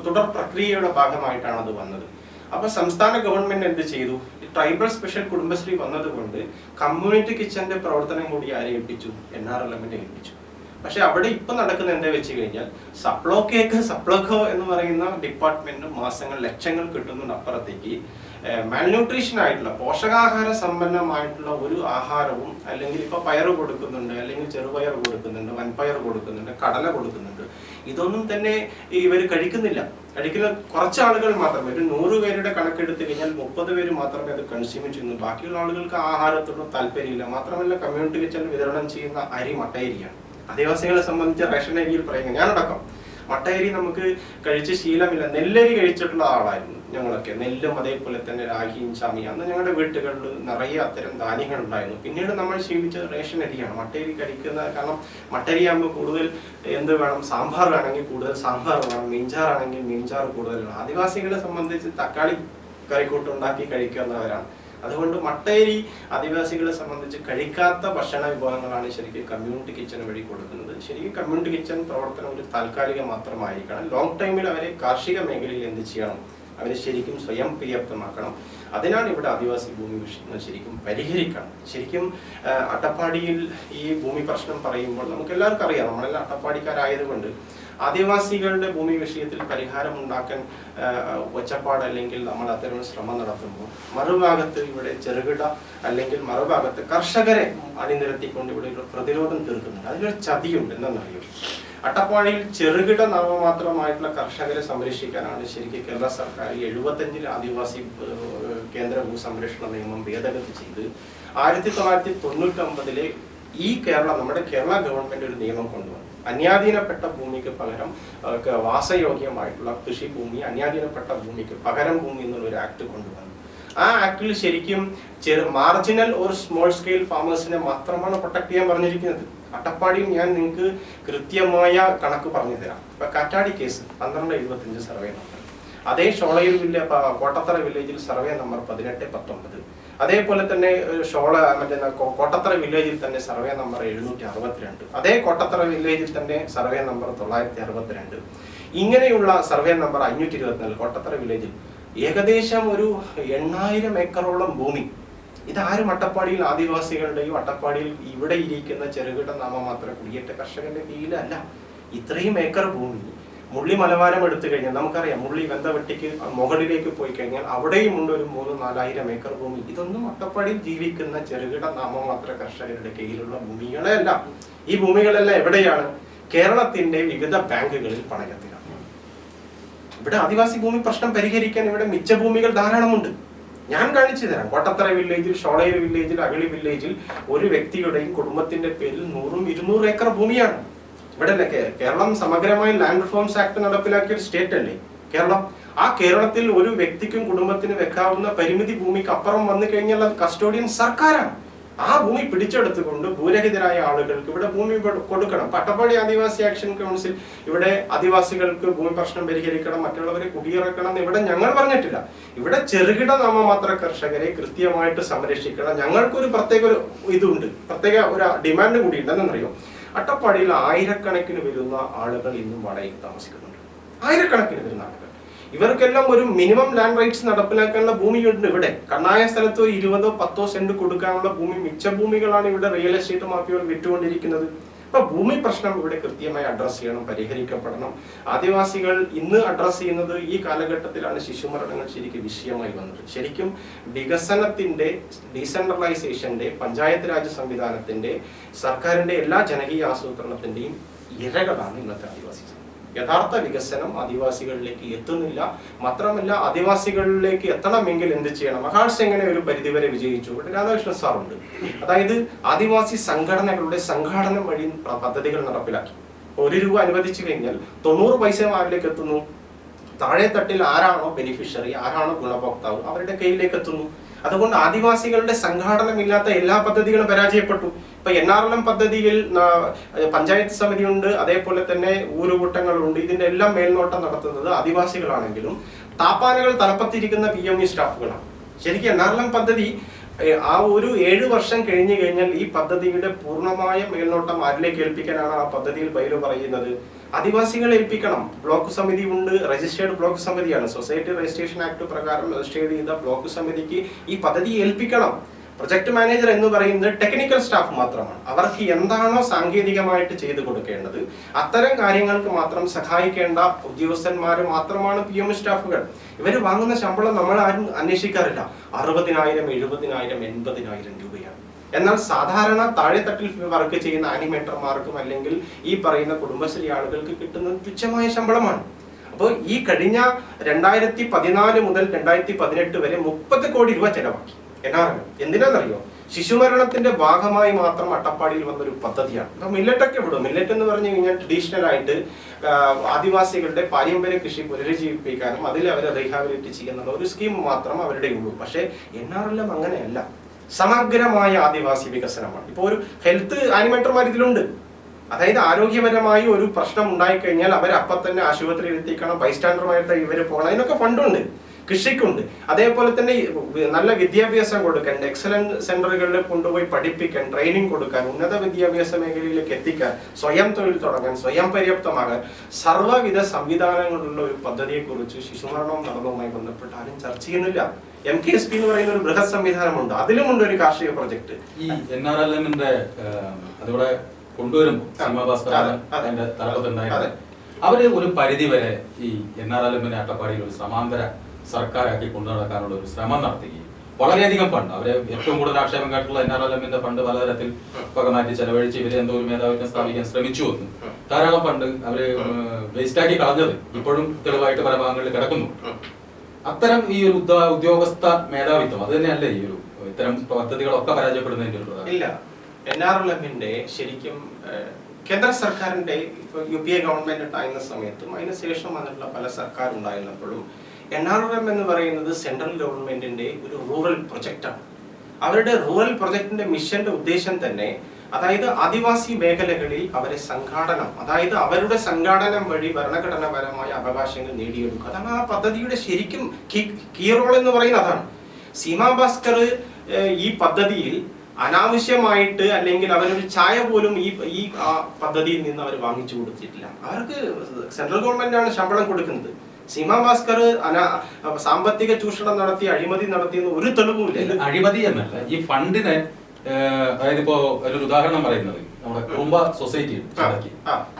തുടർ പ്രക്രിയയുടെ ഭാഗമായിട്ടാണ് അത് വന്നത്. അപ്പൊ സംസ്ഥാന ഗവൺമെന്റ് എന്ത് ചെയ്തു? ട്രൈബൽ സ്പെഷ്യൽ കുടുംബശ്രീ വന്നതുകൊണ്ട് കമ്മ്യൂണിറ്റി കിച്ചന്റെ പ്രവർത്തനം കൂടി ആരെ ഏൽപ്പിച്ചു? NRLM ഏൽപ്പിച്ചു. പക്ഷെ അവിടെ ഇപ്പൊ നടക്കുന്ന എന്താ വെച്ച് കഴിഞ്ഞാൽ സപ്ലോക്കോ എന്ന് പറയുന്ന ഡിപ്പാർട്ട്മെന്റ് മാസങ്ങൾ ലക്ഷങ്ങൾ കിട്ടുന്നുണ്ട്. അപ്പുറത്തേക്ക് മാൽന്യൂട്രീഷൻ ആയിട്ടുള്ള പോഷകാഹാര സമ്പന്നമായിട്ടുള്ള ഒരു ആഹാരവും, അല്ലെങ്കിൽ ഇപ്പൊ പയറ് കൊടുക്കുന്നുണ്ട്, അല്ലെങ്കിൽ ചെറുപയർ കൊടുക്കുന്നുണ്ട്, വൻപയർ കൊടുക്കുന്നുണ്ട്, കടല കൊടുക്കുന്നുണ്ട്, ഇതൊന്നും തന്നെ ഇവർ കഴിക്കുന്നില്ല. കഴിക്കുന്ന കുറച്ച് ആളുകൾ മാത്രമേ, ഒരു 100 പേരുടെ കണക്കെടുത്ത് കഴിഞ്ഞാൽ 30 പേര് മാത്രമേ അത് കൺസ്യൂം ചെയ്യുന്നു. ബാക്കിയുള്ള ആളുകൾക്ക് ആഹാരത്തോടും താല്പര്യമില്ല. മാത്രമല്ല കമ്മ്യൂണിറ്റി കിച്ചണിൽ വിതരണം ചെയ്യുന്ന അരി മട്ടയരിയാണ്. ആദിവാസികളെ സംബന്ധിച്ച് റേഷൻ അരിയിൽ പറയുന്നത്, ഞാനടക്കം മട്ടയരി നമുക്ക് കഴിച്ച് ശീലമില്ല. നെല്ലരി കഴിച്ചിട്ടുള്ള ആളായിരുന്നു ഞങ്ങളൊക്കെ. നെല്ലും അതേപോലെ തന്നെ രാഗിയും ചമിയും. അന്ന് ഞങ്ങളുടെ വീട്ടുകളിൽ നിറയെ അത്തരം ധാന്യങ്ങൾ ഉണ്ടായിരുന്നു. പിന്നീട് നമ്മൾ ശീലിച്ചത് റേഷൻ അരിയാണ്. മട്ടയരി കഴിക്കുന്നത് കാരണം മട്ടരി ആകുമ്പോൾ കൂടുതൽ എന്ത് വേണം? സാമ്പാർ വേണമെങ്കിൽ കൂടുതൽ സാമ്പാർ വേണം, മീൻചാറാണെങ്കിൽ മീൻചാർ കൂടുതൽ വേണം. ആദിവാസികളെ സംബന്ധിച്ച് തക്കാളി കറിക്കൂട്ടുണ്ടാക്കി കഴിക്കുന്നവരാണ്. അതുകൊണ്ട് മട്ടയരി ആദിവാസികളെ സംബന്ധിച്ച് കഴിക്കാത്ത ഭക്ഷണ വിഭവങ്ങളാണ് ശരിക്കും കമ്മ്യൂണിറ്റി കിച്ചൺ വഴി കൊടുക്കുന്നത്. ശരിക്കും കമ്മ്യൂണിറ്റി കിച്ചൺ പ്രവർത്തനം ഒരു താൽക്കാലികം മാത്രമായിരിക്കണം. ലോങ് ടൈമിൽ അവരെ കാർഷിക മേഖലയിൽ എന്ത് ചെയ്യണം? അവരെ ശരിക്കും സ്വയം പര്യാപ്തമാക്കണം. അതിനാണ് ഇവിടെ ആദിവാസി ഭൂമി വിഷയങ്ങൾ ശരിക്കും പരിഹരിക്കണം. ശരിക്കും അട്ടപ്പാടിയിൽ ഈ ഭൂമി പ്രശ്നം പറയുമ്പോൾ നമുക്ക് എല്ലാവർക്കും അറിയാം, നമ്മളെല്ലാം അട്ടപ്പാടിക്കാരായതുകൊണ്ട് ആദിവാസികളുടെ ഭൂമി വിഷയത്തിൽ പരിഹാരം ഉണ്ടാക്കാൻ ഒച്ചപ്പാട് അല്ലെങ്കിൽ നമ്മൾ അത്തരം ശ്രമം നടത്തുമ്പോൾ മറുഭാഗത്ത് ഇവിടെ ചെറുകിട അല്ലെങ്കിൽ മറുഭാഗത്ത് കർഷകരെ അണിനിരത്തിക്കൊണ്ട് ഇവിടെ ഒരു പ്രതിരോധം തീർക്കുന്നുണ്ട്. അതിലൊരു ചതിയുണ്ട്. എന്തെന്നറിയും, അട്ടപ്പാടിയിൽ ചെറുകിട നാമമാത്രമായിട്ടുള്ള കർഷകരെ സംരക്ഷിക്കാനാണ് ശരിക്കും കേരള സർക്കാർ 75 ആദിവാസി കേന്ദ്ര ഭൂസംരക്ഷണ നിയമം ഭേദഗതി ചെയ്ത് 1999 ഈ നമ്മുടെ കേരള ഗവൺമെന്റ് ഒരു നിയമം കൊണ്ടുവന്നു. അന്യാധീനപ്പെട്ട ഭൂമിക്ക് പകരം വാസയോഗ്യമായിട്ടുള്ള കൃഷിഭൂമി, അന്യാധീനപ്പെട്ട ഭൂമിക്ക് പകരം ഭൂമി എന്നുള്ള ഒരു ആക്ട് കൊണ്ടുവന്നു. ആ ആക്ടിൽ ശരിക്കും മാർജിനൽ ഓർ സ്മോൾ സ്കെയിൽ ഫാമേഴ്സിനെ മാത്രമാണ് പ്രൊട്ടക്ട് ചെയ്യാൻ പറഞ്ഞിരിക്കുന്നത്. അട്ടപ്പാടിയിൽ ഞാൻ നിങ്ങൾക്ക് കൃത്യമായ കണക്ക് പറഞ്ഞു തരാം. ഇപ്പൊ കാറ്റാടി കേസ് 1275 സർവേ നമ്പർ, അതേ ഷോളയൂർ കോട്ടത്തറ വില്ലേജിൽ സർവേ നമ്പർ 1819, അതേപോലെ തന്നെ കോട്ടത്തറ വില്ലേജിൽ തന്നെ സർവേ നമ്പർ 762, അതേ കോട്ടത്തറ വില്ലേജിൽ തന്നെ സർവേ നമ്പർ 962, ഇങ്ങനെയുള്ള സർവേ നമ്പർ 524 കോട്ടത്തറ വില്ലേജിൽ ഏകദേശം ഒരു 8000 ഏക്കറോളം ഭൂമി. ഇതാരും അട്ടപ്പാടിയിൽ ആദിവാസികളുടെയും അട്ടപ്പാടിയിൽ ഇവിടെ ഇരിക്കുന്ന ചെറുകിട നാമമാത്ര കുടിയേറ്റ കർഷകന്റെ കീഴിലല്ല. ഇത്രയും ഏക്കർ ഭൂമി മുള്ളി മലവാരം എടുത്തു കഴിഞ്ഞാൽ നമുക്കറിയാം, മുള്ളി വെന്തവെട്ടിക്ക് മുകളിലേക്ക് പോയി കഴിഞ്ഞാൽ അവിടെയും ഉണ്ട് ഒരു 3-4 ഏക്കർ ഭൂമി. ഇതൊന്നും അട്ടപ്പാടിയിൽ ജീവിക്കുന്ന ചെറുകിട നാമമാത്ര കർഷകരുടെ കീഴിലുള്ള ഭൂമികളെ അല്ല. ഈ ഭൂമികളെല്ലാം എവിടെയാണ്? കേരളത്തിന്റെ വിവിധ ബാങ്കുകളിൽ പണയത്തിലാണ്. ഇവിടെ ആദിവാസി ഭൂമി പ്രശ്നം പരിഹരിക്കാൻ ഇവിടെ മിച്ച ഭൂമികൾ ധാരാളമുണ്ട്. ഞാൻ കാണിച്ചു തരാം. കോട്ടത്തറ വില്ലേജിൽ, ഷോളയൂർ വില്ലേജിൽ, അഗളി വില്ലേജിൽ ഒരു വ്യക്തിയുടെയും കുടുംബത്തിന്റെ പേരിൽ 100-200 ഏക്കർ ഭൂമിയാണ്. ഇവിടെ കേരളം സമഗ്രമായി ലാൻഡ് റിഫോംസ് ആക്ട് നടപ്പിലാക്കിയ ഒരു സ്റ്റേറ്റ് അല്ലേ കേരളം. ആ കേരളത്തിൽ ഒരു വ്യക്തിക്കും കുടുംബത്തിന് വെക്കാവുന്ന പരിമിതി ഭൂമിക്ക് അപ്പുറം വന്നു കഴിഞ്ഞാൽ അത് കസ്റ്റോഡിയൻ സർക്കാരാണ്. ആ ഭൂമി പിടിച്ചെടുത്തുകൊണ്ട് ഭൂരഹിതരായ ആളുകൾക്ക് ഇവിടെ ഭൂമി കൊടുക്കണം. അട്ടപ്പാടി ആദിവാസി ആക്ഷൻ കൗൺസിൽ ഇവിടെ ആദിവാസികൾക്ക് ഭൂമി പ്രശ്നം പരിഹരിക്കണം, മറ്റുള്ളവരെ കുടിയിറക്കണം എന്ന് ഇവിടെ ഞങ്ങൾ പറഞ്ഞിട്ടില്ല. ഇവിടെ ചെറുകിട നാമമാത്ര കർഷകരെ കൃത്യമായിട്ട് സംരക്ഷിക്കണം. ഞങ്ങൾക്കൊരു പ്രത്യേക ഒരു ഡിമാൻഡ് കൂടി ഉണ്ടെന്നറിയോ. അട്ടപ്പാടിയിൽ ആയിരക്കണക്കിന് വരുന്ന ആളുകൾ ഇന്നും വാടകയ്ക്ക് താമസിക്കുന്നുണ്ട്. ആയിരക്കണക്കിന് വരുന്ന ആളുകൾ. ഇവർക്കെല്ലാം ഒരു മിനിമം ലാൻഡ് റൈറ്റ്സ് നടപ്പിലാക്കാനുള്ള ഭൂമിയുണ്ട്. ഇവിടെ കണ്ണായ സ്ഥലത്ത് 20-10 സെന്റ് കൊടുക്കാനുള്ള ഭൂമി, മിച്ച ഭൂമികളാണ് ഇവിടെ റിയൽ എസ്റ്റേറ്റ് മാഫിയകൾ വിറ്റുകൊണ്ടിരിക്കുന്നത്. ഇപ്പൊ ഭൂമി പ്രശ്നം ഇവിടെ കൃത്യമായി അഡ്രസ് ചെയ്യണം, പരിഹരിക്കപ്പെടണം. ആദിവാസികൾ ഇന്ന് അഡ്രസ് ചെയ്യുന്നത് ഈ കാലഘട്ടത്തിലാണ് ശിശുമരണങ്ങൾ ശരിക്കും വിഷയമായി വന്നത്. ശരിക്കും വികസനത്തിന്റെ, ഡീസെൻട്രലൈസേഷന്റെ, പഞ്ചായത്ത് രാജ് സംവിധാനത്തിന്റെ, സർക്കാരിന്റെ എല്ലാ ജനകീയ ആസൂത്രണത്തിന്റെയും ഇരകളാണ് ഇന്നത്തെ ആദിവാസി. യഥാർത്ഥ വികസനം ആദിവാസികളിലേക്ക് എത്തുന്നില്ല. മാത്രമല്ല, ആദിവാസികളിലേക്ക് എത്തണമെങ്കിൽ എന്ത് ചെയ്യണം? മഹാഴ്സ് എങ്ങനെ ഒരു പരിധിവരെ വിജയിച്ചു? ഇവിടെ രാധാകൃഷ്ണൻ സാറുണ്ട്. അതായത് ആദിവാസി സംഘടനകളുടെ സംഘാടനം വഴി പദ്ധതികൾ നടപ്പിലാക്കി. 1 രൂപ അനുവദിച്ചു കഴിഞ്ഞാൽ 90 പൈസ ആരിലേക്ക് എത്തുന്നു? താഴെ തട്ടിൽ ആരാണോ ബെനിഫിഷ്യറി, ആരാണോ ഗുണഭോക്താവ്, അവരുടെ കയ്യിലേക്ക് എത്തുന്നു. അതുകൊണ്ട് ആദിവാസികളുടെ സംഘാടനമില്ലാത്ത എല്ലാ പദ്ധതികളും പരാജയപ്പെട്ടു. ഇപ്പൊ NRLM പദ്ധതിയിൽ പഞ്ചായത്ത് സമിതിയുണ്ട്, അതേപോലെ തന്നെ ഊരുകൂട്ടങ്ങളുണ്ട്. ഇതിന്റെ എല്ലാം മേൽനോട്ടം നടത്തുന്നത് ആദിവാസികളാണെങ്കിലും താപ്പാനകൾ തലപ്പത്തിരിക്കുന്ന PME സ്റ്റാഫുകളാണ്. ശരിക്കും NRLM പദ്ധതി ആ ഒരു 7 വർഷം കഴിഞ്ഞു കഴിഞ്ഞാൽ ഈ പദ്ധതിയുടെ പൂർണ്ണമായ മേൽനോട്ടം ആരിലേക്ക് ഏൽപ്പിക്കാനാണ് ആ പദ്ധതിയിൽ ബൈലോ പറയുന്നത്? ആദിവാസികളെ ഏൽപ്പിക്കണം. ബ്ലോക്ക് സമിതി ഉണ്ട്, രജിസ്റ്റേർഡ് ബ്ലോക്ക് സമിതിയാണ്. സൊസൈറ്റി രജിസ്ട്രേഷൻ ആക്ട് പ്രകാരം രജിസ്റ്റർ ചെയ്ത ബ്ലോക്ക് സമിതിക്ക് ഈ പദ്ധതി ഏൽപ്പിക്കണം. പ്രൊജക്ട് മാനേജർ എന്ന് പറയുന്നത് ടെക്നിക്കൽ സ്റ്റാഫ് മാത്രമാണ്. അവർക്ക് എന്താണോ സാങ്കേതികമായിട്ട് ചെയ്തു കൊടുക്കേണ്ടത് അത്തരം കാര്യങ്ങൾക്ക് മാത്രം സഹായിക്കേണ്ട ഉദ്യോഗസ്ഥന്മാർ മാത്രമാണ് PME സ്റ്റാഫുകൾ. ഇവർ വാങ്ങുന്ന ശമ്പളം നമ്മൾ ആരും അന്വേഷിക്കാറില്ല. 60,000, 70,000, 80,000 രൂപയാണ്. എന്നാൽ സാധാരണ താഴെത്തട്ടിൽ വർക്ക് ചെയ്യുന്ന ആനിമേറ്റർമാർക്കും അല്ലെങ്കിൽ ഈ പറയുന്ന കുടുംബശ്രീ ആളുകൾക്ക് കിട്ടുന്നത് തുച്ഛമായ ശമ്പളമാണ്. അപ്പോൾ ഈ കഴിഞ്ഞ 2014 മുതൽ 2018 വരെ 30 കോടി രൂപ ചെലവാക്കി NRLM. എന്തിനാണെന്നറിയോ? ശിശുമരണത്തിന്റെ ഭാഗമായി മാത്രം അട്ടപ്പാടിയിൽ വന്നൊരു പദ്ധതിയാണ്. അപ്പൊ മില്ലറ്റൊക്കെ വിടും. മില്ലറ്റ് എന്ന് പറഞ്ഞു കഴിഞ്ഞാൽ ട്രഡീഷണൽ ആയിട്ട് ആദിവാസികളുടെ പാരമ്പര്യ കൃഷി പുനരുജ്ജീവിപ്പിക്കാനും അതിൽ അവരെ റീഹാബിലിറ്റ് ചെയ്യുന്നുള്ള ഒരു സ്കീം മാത്രം അവരുടെ ഉള്ളൂ. പക്ഷേ NRLM അങ്ങനെയല്ല. സമഗ്രമായ ആദിവാസി വികസനമാണ്. ഇപ്പോൾ ഒരു ഹെൽത്ത് ആനിമേറ്റർമാർ ഇതിലുണ്ട്. അതായത് ആരോഗ്യപരമായി ഒരു പ്രശ്നം ഉണ്ടായിക്കഴിഞ്ഞാൽ അവരെ അപ്പം തന്നെ ആശുപത്രിയിൽ എത്തിക്കണം, ബൈസ്റ്റാൻഡറുമായിട്ട് ഇവർ പോകണം. അതിനൊക്കെ ഫണ്ടുണ്ട്, കൃഷിക്കുണ്ട്. അതേപോലെ തന്നെ നല്ല വിദ്യാഭ്യാസം കൊടുക്കാൻ, എക്സലന്റ് സെന്ററുകളിൽ കൊണ്ടുപോയി പഠിപ്പിക്കാൻ, ട്രെയിനിങ് കൊടുക്കാൻ, ഉന്നത വിദ്യാഭ്യാസ മേഖലയിലേക്ക് എത്തിക്കാൻ, സ്വയം തൊഴിൽ തുടങ്ങാൻ, സ്വയം പര്യാപ്തമാകാൻ സർവ്വവിധ സംവിധാനങ്ങളുള്ള ഒരു പദ്ധതിയെക്കുറിച്ച് ശിശുമരണവും നടന്നതുമായി ബന്ധപ്പെട്ട് ആരും ചർച്ച ചെയ്യുന്നില്ല. MKSP എന്ന് പറയുന്ന ഒരു ബൃഹത് സംവിധാനമുണ്ട്. അതിലുമുണ്ട് ഒരു കാർഷിക പ്രൊജക്ട്. ഈ NRLM-ന്റെ അതിവിടെ കൊണ്ടുവരുമ്പോൾ അതിന്റെ തലപ്പത്തുണ്ടായിരുന്നു. അവര് ഒരു പരിധി വരെ ഈ NRLM-നെ അട്ടപ്പാടിയിൽ ഒരു സമാന്തര സർക്കാരാക്കി കൊണ്ടു നടക്കാനുള്ള ഒരു ശ്രമം നടത്തുകയും വളരെയധികം ഫണ്ട്, അവരെ ഏറ്റവും കൂടുതൽ ആക്ഷേപം കേട്ടുള്ള NRLM-ന്റെ ഫണ്ട് പലതരത്തിൽ പകമാറ്റി ചെലവഴിച്ച് ഇവരെ എന്തോ ഒരു മേധാവിത്വം സ്ഥാപിക്കാൻ ശ്രമിച്ചു വന്നു. ധാരാളം ഫണ്ട് അവര് വേസ്റ്റാക്കി കളഞ്ഞത് ഇപ്പോഴും തെളിവായിട്ട് പല ഭാഗങ്ങളിൽ കിടക്കുന്നു. അത്തരം ഈ ഒരു ഉദ്യോഗസ്ഥ മേധാവിത്വം അത് തന്നെയല്ലേ ഈ ഒരു ഇത്തരം പദ്ധതികളൊക്കെ പരാജയപ്പെടുന്നതിന്റെ ഒരു ഇല്ല. NRLM-ന്റെ ശരിക്കും കേന്ദ്ര സർക്കാരിന്റെ ഇപ്പൊ UPA ഗവൺമെന്റ് ഉണ്ടായിരുന്ന സമയത്തും അതിനുശേഷം വന്നിട്ടുള്ള പല സർക്കാർ ഉണ്ടായിരുന്നപ്പോഴും NRLM എന്ന് പറയുന്നത് സെൻട്രൽ ഗവൺമെന്റിന്റെ ഒരു റൂറൽ പ്രൊജക്റ്റാണ്. അവരുടെ റൂറൽ പ്രൊജക്ടിന്റെ മിഷന്റെ ഉദ്ദേശം തന്നെ അതായത് ആദിവാസി മേഖലകളിൽ അവരെ സംഘാടനം, അതായത് അവരുടെ സംഘാടനം വഴി ഭരണഘടനാപരമായ അവകാശങ്ങൾ നേടിയെടുക്കുക. അതാണ് ആ പദ്ധതിയുടെ ശരിക്കും കീ റോൾ എന്ന് പറയുന്നത്. അതാണ് സീമാ ഭാസ്കർ ഈ പദ്ധതിയിൽ അനാവശ്യമായിട്ട് അല്ലെങ്കിൽ അവരൊരു ചായ പോലും ഈ പദ്ധതിയിൽ നിന്ന് അവർ വാങ്ങിച്ചു കൊടുത്തിട്ടില്ല. അവർക്ക് സെൻട്രൽ ഗവൺമെന്റാണ് ശമ്പളം കൊടുക്കുന്നത്. സീമാ ഭാസ്കർ സാമ്പത്തിക ചൂഷണം നടത്തി, അഴിമതി നടത്തിയെന്ന് ഒരു തെളിവുമില്ല. അഴിമതി എന്നല്ല, ഈ ഫണ്ടിനെ അതായത് ഇപ്പോ ഒരു ഉദാഹരണം പറയുന്നത് നമ്മുടെ കുറുമ്പ സൊസൈറ്റി.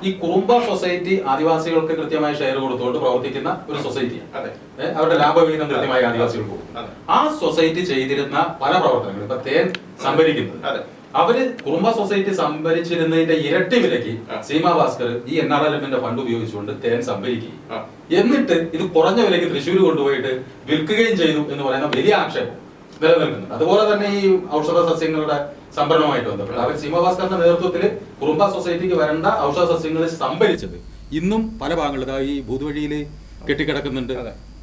ഈ കുറുമ്പ സൊസൈറ്റി ആദിവാസികൾക്ക് കൃത്യമായ ഷെയർ കൊടുത്തുകൊണ്ട് പ്രവർത്തിക്കുന്ന ഒരു സൊസൈറ്റിയാണ്. അവരുടെ ലാഭവിഹിതം കൃത്യമായി ആദിവാസികൾക്ക് കൊടുക്കും. ആ സൊസൈറ്റി ചെയ്തിരുന്ന പല പ്രവർത്തനങ്ങളും ഇപ്പൊ തേൻ സംഭരിക്കുന്നത് അവര് കുറുമ്പ സൊസൈറ്റി സംഭരിച്ചിരുന്നതിന്റെ ഇരട്ടി വിലക്ക് സീമാ ഭാസ്കർ ഈ NRLM-ന്റെ ഫണ്ട് ഉപയോഗിച്ചുകൊണ്ട് തേൻ സംഭരിക്കുകയും എന്നിട്ട് ഇത് കുറഞ്ഞ വിലക്ക് തൃശ്ശൂർ കൊണ്ടുപോയിട്ട് വിൽക്കുകയും ചെയ്തു എന്ന് പറയുന്ന വലിയ ആക്ഷേപം നിലനിൽക്കുന്നുണ്ട്. അതുപോലെ തന്നെ ഈ ഔഷധ സസ്യങ്ങളുടെ സംഭരണവുമായിട്ട് ബന്ധപ്പെട്ട് അവർ സീമാ ഭാസ്കറിന്റെ നേതൃത്വത്തിൽ കുറുമ്പ സൊസൈറ്റിക്ക് വരേണ്ട ഔഷധ സസ്യങ്ങൾ സംഭരിച്ചത് ഇന്നും പല ഭാഗങ്ങളിൽ ഈ ഭൂതുവഴിയിൽ കെട്ടിക്കിടക്കുന്നുണ്ട്,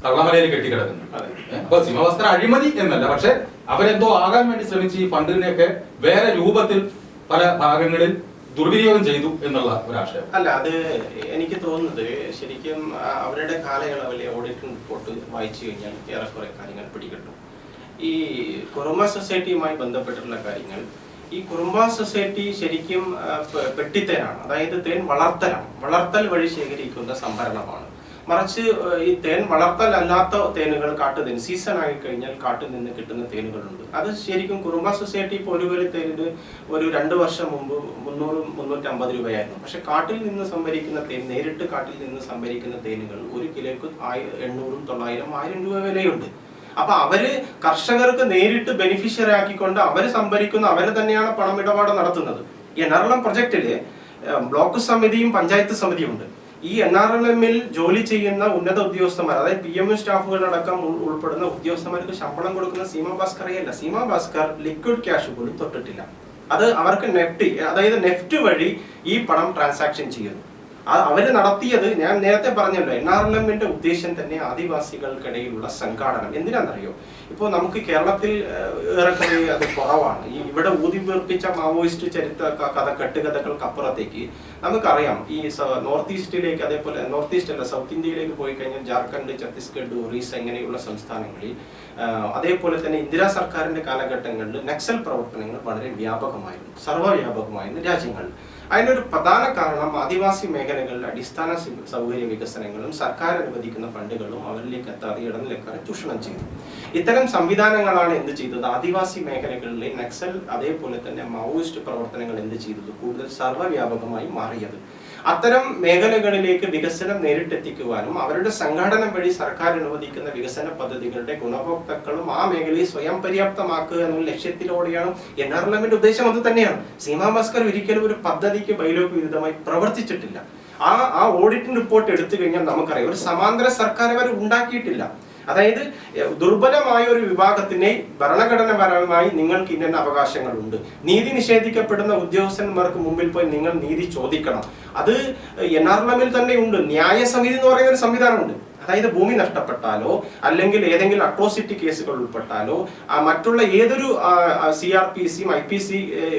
കള്ളമലയിൽ കെട്ടിക്കിടക്കുന്നുണ്ട്. അപ്പൊ സീമാ ഭാസ്കർ അഴിമതി എന്നല്ല, പക്ഷെ അവരെന്തോ ആകാൻ വേണ്ടി ശ്രമിച്ച് ഈ ഫണ്ടിനെയൊക്കെ വേറെ രൂപത്തിൽ പല ഭാഗങ്ങളിൽ ദുർവിനിയോഗം ചെയ്തു എന്നുള്ള ഒരു ആശയം. അല്ല, അത് എനിക്ക് തോന്നുന്നത് ശരിക്കും അവരുടെ കാലയളവിലെ ഓഡിറ്റ് റിപ്പോർട്ട് വായിച്ചു കഴിഞ്ഞാൽ ഏറെക്കുറെ കാര്യങ്ങൾ പിടികിട്ടും. ഈ കുറുമ്പ സൊസൈറ്റിയുമായി ബന്ധപ്പെട്ടിട്ടുള്ള കാര്യങ്ങൾ, ഈ കുറുമ്പ സൊസൈറ്റി ശരിക്കും പെട്ടിത്തേനാണ്. അതായത് തേൻ വളർത്തലാണ്, വളർത്തൽ വഴി ശേഖരിക്കുന്ന സംഭരണമാണ്. മറിച്ച് ഈ തേൻ വളർത്തലല്ലാത്ത തേനുകൾ, കാട്ടുതേൻ സീസൺ ആയി കഴിഞ്ഞാൽ കാട്ടിൽ നിന്ന് കിട്ടുന്ന തേനുകളുണ്ട്. അത് ശരിക്കും കുറുമ്പ സൊസൈറ്റി ഇപ്പോൾ ഒരു വലി തേനിന് ഒരു 2 വർഷം മുമ്പ് 300-350 രൂപയായിരുന്നു. പക്ഷെ കാട്ടിൽ നിന്ന് സംഭരിക്കുന്ന തേൻ, നേരിട്ട് കാട്ടിൽ നിന്ന് സംഭരിക്കുന്ന തേനുകൾ 1 കിലോയ്ക്ക് 800-900-1000 രൂപ വിലയുണ്ട്. അപ്പൊ അവര് കർഷകർക്ക് നേരിട്ട് ബെനിഫിഷ്യറി ആക്കിക്കൊണ്ട് അവര് സംഭരിക്കുന്ന, അവര് തന്നെയാണ് പണമിടപാട് നടത്തുന്നത്. ഈ NRLM പ്രൊജക്റ്റില് ബ്ലോക്ക് സമിതിയും പഞ്ചായത്ത് സമിതിയും ഉണ്ട്. ഈ NRLM-ൽ ജോലി ചെയ്യുന്ന ഉന്നത ഉദ്യോഗസ്ഥന്മാർ, അതായത് PMO സ്റ്റാഫുകളടക്കം ഉൾപ്പെടുന്ന ഉദ്യോഗസ്ഥന്മാർക്ക് ശമ്പളം കൊടുക്കുന്ന സീമ ഭാസ്കറയല്ല. സീമ ഭാസ്കർ ലിക്വിഡ് ക്യാഷ് പോലും തൊട്ടിട്ടില്ല. അത് അവർക്ക് നെഫ്റ്റ് വഴി ഈ പണം ട്രാൻസാക്ഷൻ ചെയ്യുന്നു. അവര് നടത്തിയത്, ഞാൻ നേരത്തെ പറഞ്ഞല്ലോ, NRLM-ന്റെ ഉദ്ദേശം തന്നെ ആദിവാസികൾക്കിടയിലുള്ള സംഘാടനം. എന്തിനാണെന്നറിയോ? ഇപ്പോൾ നമുക്ക് കേരളത്തിൽ ഏറെക്കുറെ അത് കുറവാണ്. ഇവിടെ ഊതിവീർപ്പിച്ച മാവോയിസ്റ്റ് കെട്ടുകഥകൾക്കപ്പുറത്തേക്ക് നമുക്കറിയാം ഈ നോർത്ത് ഈസ്റ്റിലേക്ക്, അതേപോലെ നോർത്ത് ഈസ്റ്റ് അല്ല, സൗത്ത് ഇന്ത്യയിലേക്ക് പോയി കഴിഞ്ഞാൽ ജാർഖണ്ഡ്, ഛത്തീസ്ഗഡ്, ഒറീസ ഇങ്ങനെയുള്ള സംസ്ഥാനങ്ങളിൽ, അതേപോലെ തന്നെ ഇന്ദിരാ സർക്കാരിന്റെ കാലഘട്ടങ്ങളിൽ നക്സൽ പ്രവർത്തനങ്ങൾ വളരെ വ്യാപകമായിരുന്നു, സർവ്വവ്യാപകമായിരുന്നു രാജ്യങ്ങളിൽ. അതിനൊരു പ്രധാന കാരണം ആദിവാസി മേഖലകളിലെ അടിസ്ഥാന സൗകര്യ വികസനങ്ങളും സർക്കാർ അനുവദിക്കുന്ന ഫണ്ടുകളും അവരിലേക്ക് എത്താതെ ഇടനിലക്കാരെ ചൂഷണം ചെയ്തു. ഇത്തരം സംവിധാനങ്ങളാണ് എന്ത് ചെയ്തത്? ആദിവാസി മേഖലകളിലെ നക്സൽ അതേപോലെ തന്നെ മാവോയിസ്റ്റ് പ്രവർത്തനങ്ങൾ എന്ത് ചെയ്തത്? കൂടുതൽ സർവ്വവ്യാപകമായി മാറിയത്. അത്തരം മേഖലകളിലേക്ക് വികസനം നേരിട്ടെത്തിക്കുവാനും അവരുടെ സംഘാടനം വഴി സർക്കാർ അനുവദിക്കുന്ന വികസന പദ്ധതികളുടെ ഗുണഭോക്താക്കളും ആ മേഖലയെ സ്വയം പര്യാപ്തമാക്കുക എന്നുള്ള ലക്ഷ്യത്തിലൂടെയാണ് NRLM-ന്റെ ഉദ്ദേശം. അത് തന്നെയാണ്. സീമാ ഭാസ്കർ ഒരിക്കലും ഒരു പദ്ധതിക്ക് ബൈലോക്ക് വിരുദ്ധമായി പ്രവർത്തിച്ചിട്ടില്ല. ആ ഓഡിറ്റിംഗ് റിപ്പോർട്ട് എടുത്തു കഴിഞ്ഞാൽ നമുക്കറിയാം, ഒരു സമാന്തര സർക്കാർ അവർ ഉണ്ടാക്കിയിട്ടില്ല. അതായത് ദുർബലമായ ഒരു വിഭാഗത്തിനെ ഭരണഘടനാപരമായി നിങ്ങൾക്ക് ഇന്ന അവകാശങ്ങളുണ്ട്, നീതി നിഷേധിക്കപ്പെടുന്ന ഉദ്യോഗസ്ഥന്മാർക്ക് മുമ്പിൽ പോയി നിങ്ങൾ നീതി ചോദിക്കണം. അത് NRLM-ൽ തന്നെ ഉണ്ട്. ന്യായ സമിതി എന്ന് പറയുന്ന ഒരു സംവിധാനമുണ്ട്. അതായത് ഭൂമി നഷ്ടപ്പെട്ടാലോ അല്ലെങ്കിൽ ഏതെങ്കിലും അട്രോസിറ്റി കേസുകൾ ഉൾപ്പെട്ടാലോ മറ്റുള്ള ഏതൊരു CRPC IPC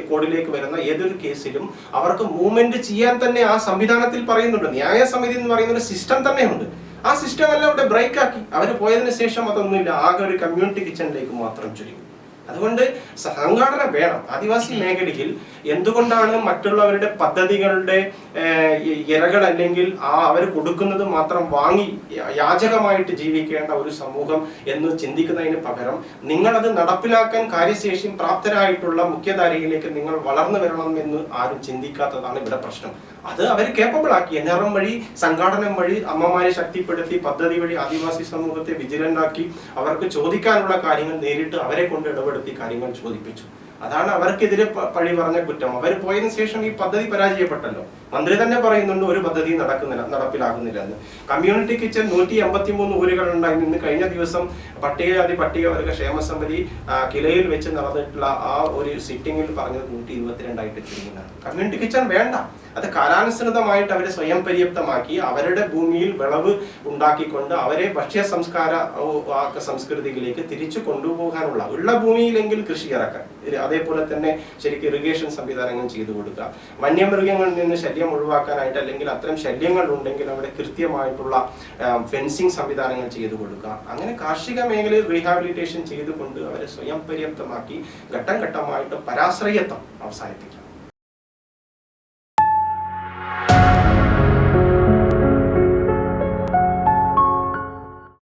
കോഡിലേക്ക് വരുന്ന ഏതൊരു കേസിലും അവർക്ക് മൂവ്മെന്റ് ചെയ്യാൻ തന്നെ ആ സംവിധാനത്തിൽ പറയുന്നുണ്ട്. ന്യായ സമിതി എന്ന് പറയുന്ന ഒരു സിസ്റ്റം തന്നെയുണ്ട്. ആ സിസ്റ്റം എല്ലാം അവിടെ ബ്രേക്ക് ആക്കി അവർ പോയതിനു ശേഷം അതൊന്നുമില്ല, ആകെ ഒരു കമ്മ്യൂണിറ്റി കിച്ചണിലേക്ക് മാത്രം ചുരുങ്ങി. അതുകൊണ്ട് സംഘാടന വേണം. ആദിവാസി മേഖലയിൽ എന്തുകൊണ്ടാണ് മറ്റുള്ളവരുടെ പദ്ധതികളുടെ ഇരകൾ അല്ലെങ്കിൽ അവർ കൊടുക്കുന്നത് മാത്രം വാങ്ങി യാചകമായിട്ട് ജീവിക്കേണ്ട ഒരു സമൂഹം എന്ന് ചിന്തിക്കുന്നതിന് പകരം നിങ്ങളത് നടപ്പിലാക്കാൻ കാര്യശേഷിയും പ്രാപ്തരായിട്ടുള്ള മുഖ്യധാരയിലേക്ക് നിങ്ങൾ വളർന്നു വരണമെന്ന് ആരും ചിന്തിക്കാത്തതാണ് ഇവിടെ പ്രശ്നം. അത് അവർ കേപ്പബിൾ ആക്കി. NRLM വഴി, സംഘാടനം വഴി, അമ്മമാരെ ശക്തിപ്പെടുത്തി, പദ്ധതി വഴി ആദിവാസി സമൂഹത്തെ വിജിലന്റ് ആക്കി, അവർക്ക് ചോദിക്കാനുള്ള കാര്യങ്ങൾ നേരിട്ട് അവരെ കൊണ്ട് ഇടപെടുത്തി കാര്യങ്ങൾ ചോദിപ്പിച്ചു. അതാണ് അവർക്കെതിരെ പഴി പറഞ്ഞ കുറ്റം. അവർ പോയതിനു ശേഷം ഈ പദ്ധതി പരാജയപ്പെട്ടല്ലോ. മന്ത്രി തന്നെ പറയുന്നുണ്ട് ഒരു പദ്ധതി നടപ്പിലാകുന്നില്ല എന്ന്. കമ്മ്യൂണിറ്റി കിച്ചൺ 183 ഊരുകൾ ഉണ്ടായി. ഇന്ന് കഴിഞ്ഞ ദിവസം പട്ടികജാതി പട്ടികവർഗ ക്ഷേമസമിതി കിലയിൽ വെച്ച് നടന്നിട്ടുള്ള ആ ഒരു സിറ്റിംഗിൽ പറഞ്ഞത് 122 ചുരുങ്ങുന്നതാണ്. കമ്മ്യൂണിറ്റി കിച്ചൺ വേണ്ട. അത് കാലാനുസൃതമായിട്ട് അവരെ സ്വയം പര്യാപ്തമാക്കി അവരുടെ ഭൂമിയിൽ വിളവ് ഉണ്ടാക്കിക്കൊണ്ട് അവരെ ഭക്ഷ്യ സംസ്കൃതിയിലേക്ക് തിരിച്ചു കൊണ്ടുപോകാനുള്ള, ഉള്ള ഭൂമിയിലെങ്കിൽ കൃഷി ഇറക്കാൻ, അതേപോലെ തന്നെ ശരിക്കും ഇറിഗേഷൻ സംവിധാനങ്ങൾ ചെയ്തു കൊടുക്കുക, വന്യമൃഗങ്ങളിൽ നിന്ന് ശല്യം ഒഴിവാക്കാനായിട്ട് അല്ലെങ്കിൽ അത്തരം ശല്യങ്ങൾ ഉണ്ടെങ്കിൽ അവിടെ കൃത്യമായിട്ടുള്ള ഫെൻസിങ് സംവിധാനങ്ങൾ ചെയ്തു കൊടുക്കുക. അങ്ങനെ കാർഷിക മേഖലയിൽ റീഹാബിലിറ്റേഷൻ ചെയ്തുകൊണ്ട് അവരെ സ്വയം പര്യാപ്തമാക്കി ഘട്ടം ഘട്ടമായിട്ട് പരാശ്രയത്വം അവസാനിപ്പിക്കാം.